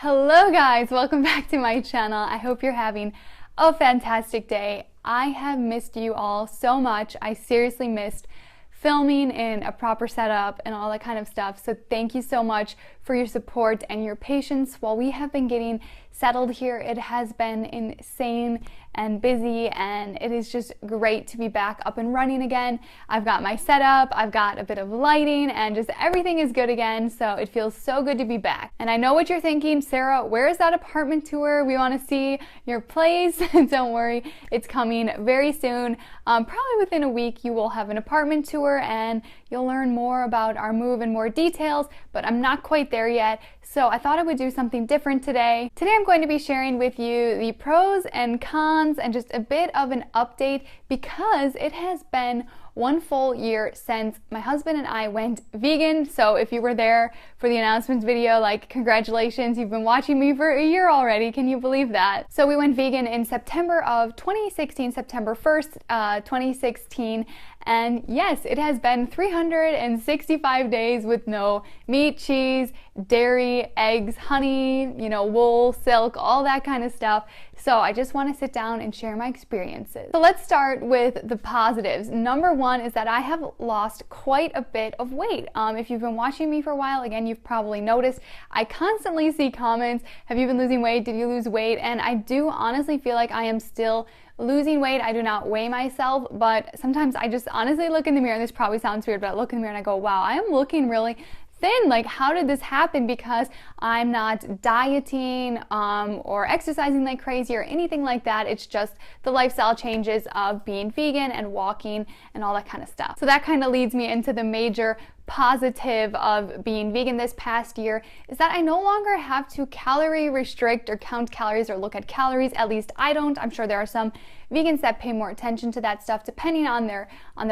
Hello guys, welcome back to my channel. I hope you're having a fantastic day. I have missed you all so much. I seriously missed filming in a proper setup and all that kind of stuff. So thank you so much for your support and your patience while we have been getting settled here. It has been insane and busy, and it is just great to be back up and running again. I've got my setup, I've got a bit of lighting, and just everything is good again, so it feels so good to be back. And I know what you're thinking, Sarah, where is that apartment tour? We want to see your place. Don't worry, it's coming very soon. Probably within a week you will have an apartment tour and you'll learn more about our move and more details, but I'm not quite there yet, so I thought I would do something different today. Today I'm going to be sharing with you the pros and cons and just a bit of an update because it has been one full year since my husband and I went vegan. So if you were there for the announcements video, like, congratulations, you've been watching me for a year already. Can you believe that? So we went vegan in September of 2016, September 1st, 2016. And yes, it has been 365 days with no meat, cheese, dairy, eggs, honey, wool, silk, all that kind of stuff. So I just want to sit down and share my experiences. So let's start with the positives. Number one is that I have lost quite a bit of weight. If you've been watching me for a while, again, you've probably noticed I constantly see comments, have you been losing weight? Did you lose weight? And I do honestly feel like I am still losing weight. I do not weigh myself, but sometimes I just honestly look in the mirror, and this probably sounds weird, but I look in the mirror and I go, wow, I am looking really thin. Like, how did this happen? Because I'm not dieting or exercising like crazy or anything like that. It's just the lifestyle changes of being vegan and walking and all that kind of stuff. So that kind of leads me into the major positive of being vegan this past year is that I no longer have to calorie restrict or count calories or look at calories. At least I don't. I'm sure there are some vegans that pay more attention to that stuff depending on their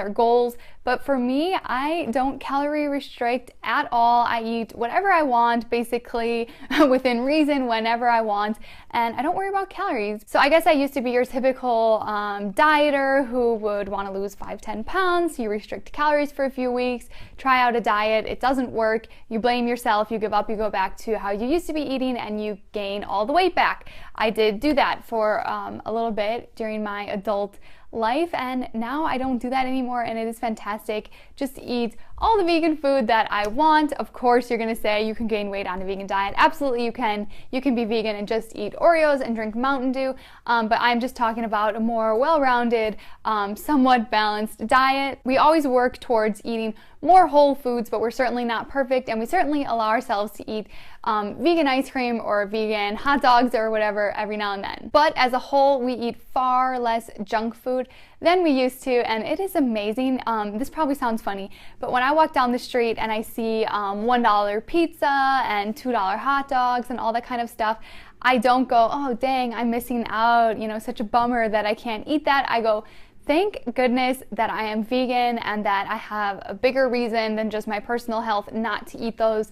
goals, but for me, I don't calorie restrict at all. I eat whatever I want, basically within reason, whenever I want, and I don't worry about calories. So I guess I used to be your typical dieter who would want to lose 5-10 pounds. You restrict calories for a few weeks, try out a diet, it doesn't work, you blame yourself, you give up, you go back to how you used to be eating, and you gain all the weight back. I did do that for a little bit during my adult life, and now I don't do that anymore, and it is fantastic. Just eat all the vegan food that I want. Of course, you're gonna say you can gain weight on a vegan diet. Absolutely you can. You can be vegan and just eat Oreos and drink Mountain Dew, but I'm just talking about a more well-rounded, somewhat balanced diet. We always work towards eating more whole foods, but we're certainly not perfect, and we certainly allow ourselves to eat vegan ice cream or vegan hot dogs or whatever every now and then. But as a whole, we eat far less junk food than we used to, and it is amazing. This probably sounds funny, but when I walk down the street and I see $1 pizza and $2 hot dogs and all that kind of stuff, I don't go, oh dang, I'm missing out, such a bummer that I can't eat that. I go, thank goodness that I am vegan and that I have a bigger reason than just my personal health not to eat those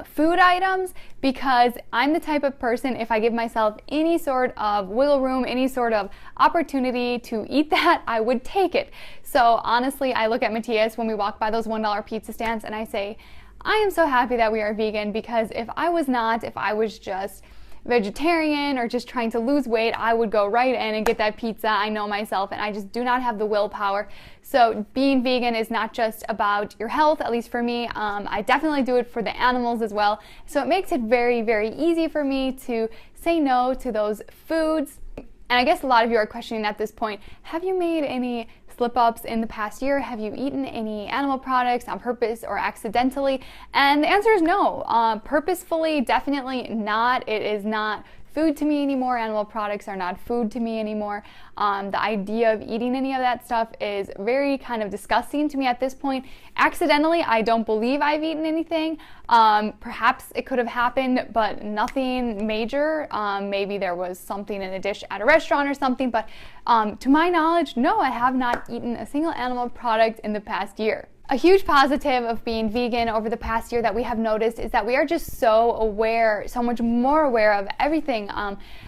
food items, because I'm the type of person, if I give myself any sort of wiggle room, any sort of opportunity to eat that, I would take it. So honestly, I look at Matthias when we walk by those $1 pizza stands and I say, I am so happy that we are vegan, because if I was just vegetarian or just trying to lose weight, I would go right in and get that pizza. I know myself, and I just do not have the willpower. So being vegan is not just about your health, at least for me. I definitely do it for the animals as well. So it makes it very, very easy for me to say no to those foods. And I guess a lot of you are questioning at this point, have you made any slip-ups in the past year? Have you eaten any animal products on purpose or accidentally? And the answer is no. Purposefully, definitely not. It is not food to me anymore. Animal products are not food to me anymore. The idea of eating any of that stuff is very kind of disgusting to me at this point. Accidentally, I don't believe I've eaten anything. Perhaps it could have happened, but nothing major. Maybe there was something in a dish at a restaurant or something, but to my knowledge, no, I have not eaten a single animal product in the past year. A huge positive of being vegan over the past year that we have noticed is that we are just so aware, so much more aware of everything,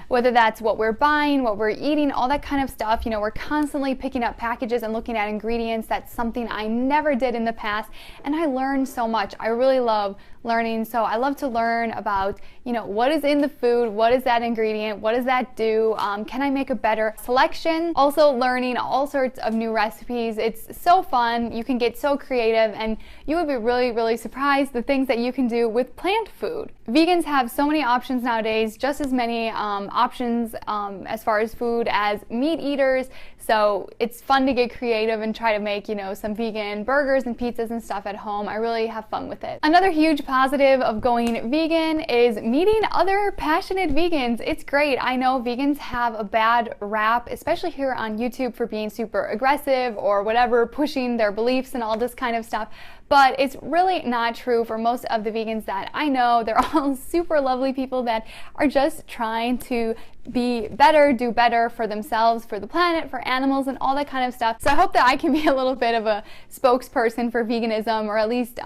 whether that's what we're buying, what we're eating, all that kind of stuff. You know, we're constantly picking up packages and looking at ingredients. That's something I never did in the past, and I learned so much. I really love learning, so I love to learn about, you know, what is in the food, what is that ingredient, what does that do, can I make a better selection? Also learning all sorts of new recipes. It's so fun. You can get so creative, and you would be really surprised the things that you can do with plant food. Vegans have so many options nowadays, just as many options as far as food as meat eaters. So it's fun to get creative and try to make, you know, some vegan burgers and pizzas and stuff at home. I really have fun with it. Another huge positive of going vegan is meeting other passionate vegans. It's great. I know vegans have a bad rap, especially here on YouTube, for being super aggressive or whatever, pushing their beliefs and all this kind of stuff. But it's really not true for most of the vegans that I know. They're all super lovely people that are just trying to be better, do better for themselves, for the planet, for animals, and all that kind of stuff. So I hope that I can be a little bit of a spokesperson for veganism, or at least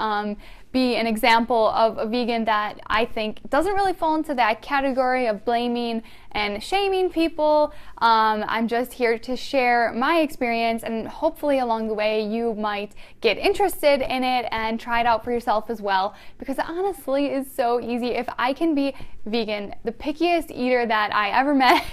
be an example of a vegan that I think doesn't really fall into that category of blaming and shaming people. I'm just here to share my experience, and hopefully along the way you might get interested in it and try it out for yourself as well, because it honestly is so easy. If I can be vegan, the pickiest eater that I ever met,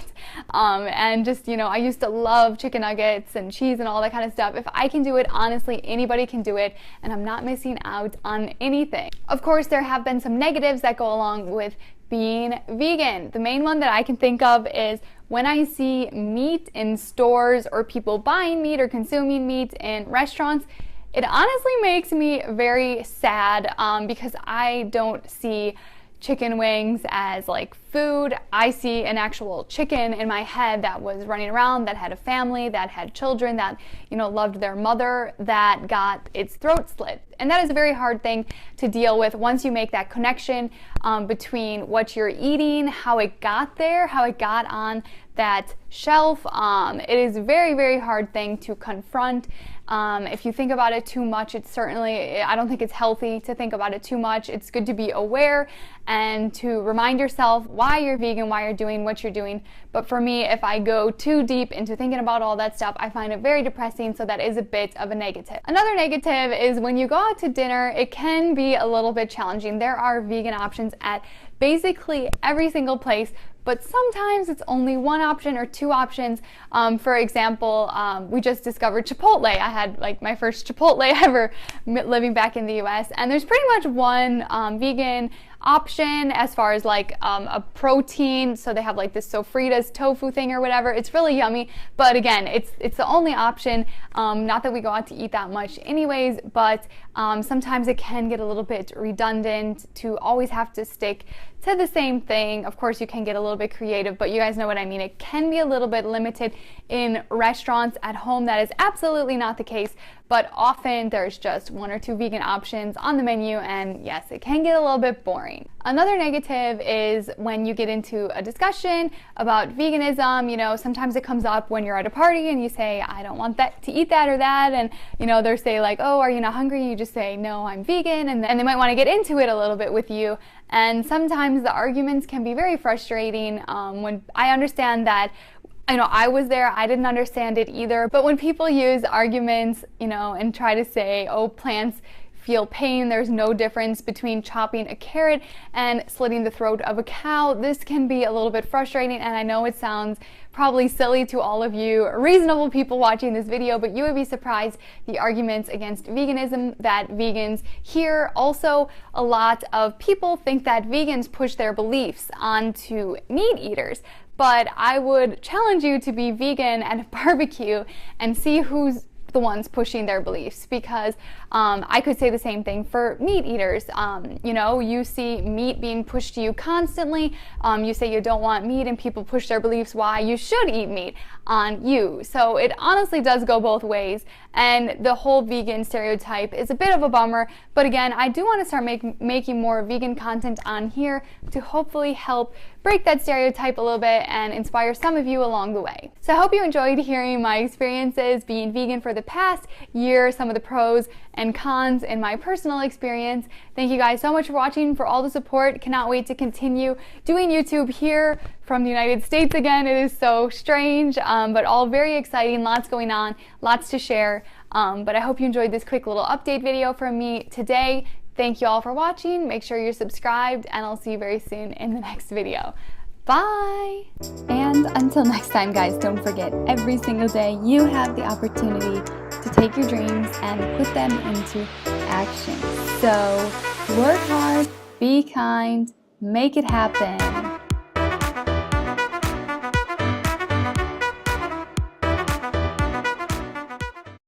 and just, you know, I used to love chicken nuggets and cheese and all that kind of stuff. If I can do it, honestly, anybody can do it, and I'm not missing out on anything. Of course, there have been some negatives that go along with being vegan. The main one that I can think of is when I see meat in stores, or people buying meat or consuming meat in restaurants. It honestly makes me very sad, because I don't see chicken wings as like food. I see an actual chicken in my head that was running around, that had a family, that had children, that, you know, loved their mother, that got its throat slit. And that is a very hard thing to deal with once you make that connection between what you're eating, how it got there, how it got on that shelf. It is a very hard thing to confront. If you think about it too much, I don't think it's healthy to think about it too much. It's good to be aware and to remind yourself why you're vegan, why you're doing what you're doing. But for me, if I go too deep into thinking about all that stuff, I find it very depressing, so that is a bit of a negative. Another negative is when you go out to dinner, it can be a little bit challenging. There are vegan options at basically every single place, but sometimes it's only one option or two options. For example, we just discovered Chipotle. I had like my first Chipotle ever living back in the US, and there's pretty much one vegan option as far as like a protein. So they have like this Sofritas tofu thing or whatever. It's really yummy, but again, it's the only option. Not that we go out to eat that much anyways, but sometimes it can get a little bit redundant to always have to stick to the same thing. Of course, you can get a little bit creative, but you guys know what I mean. It can be a little bit limited in restaurants. At home, that is absolutely not the case, but often there's just one or two vegan options on the menu, and yes, it can get a little bit boring. Another negative is when you get into a discussion about veganism. You know, sometimes it comes up when you're at a party and you say, I don't want to eat that or that, and you know, they say like, oh, are you not hungry? You just say, no, I'm vegan, and they might want to get into it a little bit with you. And sometimes the arguments can be very frustrating. When I understand that, I know I was there, I didn't understand it either, but when people use arguments, you know, and try to say, oh, plants feel pain, there's no difference between chopping a carrot and slitting the throat of a cow, this can be a little bit frustrating. And I know it sounds probably silly to all of you reasonable people watching this video, but you would be surprised the arguments against veganism that vegans hear. Also, a lot of people think that vegans push their beliefs onto meat eaters. But I would challenge you to be vegan at a barbecue and see who's the ones pushing their beliefs, because I could say the same thing for meat eaters. You know, you see meat being pushed to you constantly. You say you don't want meat and people push their beliefs why you should eat meat on you. So it honestly does go both ways, and the whole vegan stereotype is a bit of a bummer. But again, I do want to start making more vegan content on here to hopefully help break that stereotype a little bit and inspire some of you along the way. So I hope you enjoyed hearing my experiences being vegan for the the past year, some of the pros and cons in my personal experience. Thank you guys so much for watching, for all the support. Cannot wait to continue doing YouTube here from the United States again. It is so strange, but all very exciting, lots going on, lots to share. But I hope you enjoyed this quick little update video from me today. Thank you all for watching. Make sure you're subscribed, and I'll see you very soon in the next video. Bye! And until next time, guys, don't forget, every single day you have the opportunity to take your dreams and put them into action. So work hard, be kind, make it happen.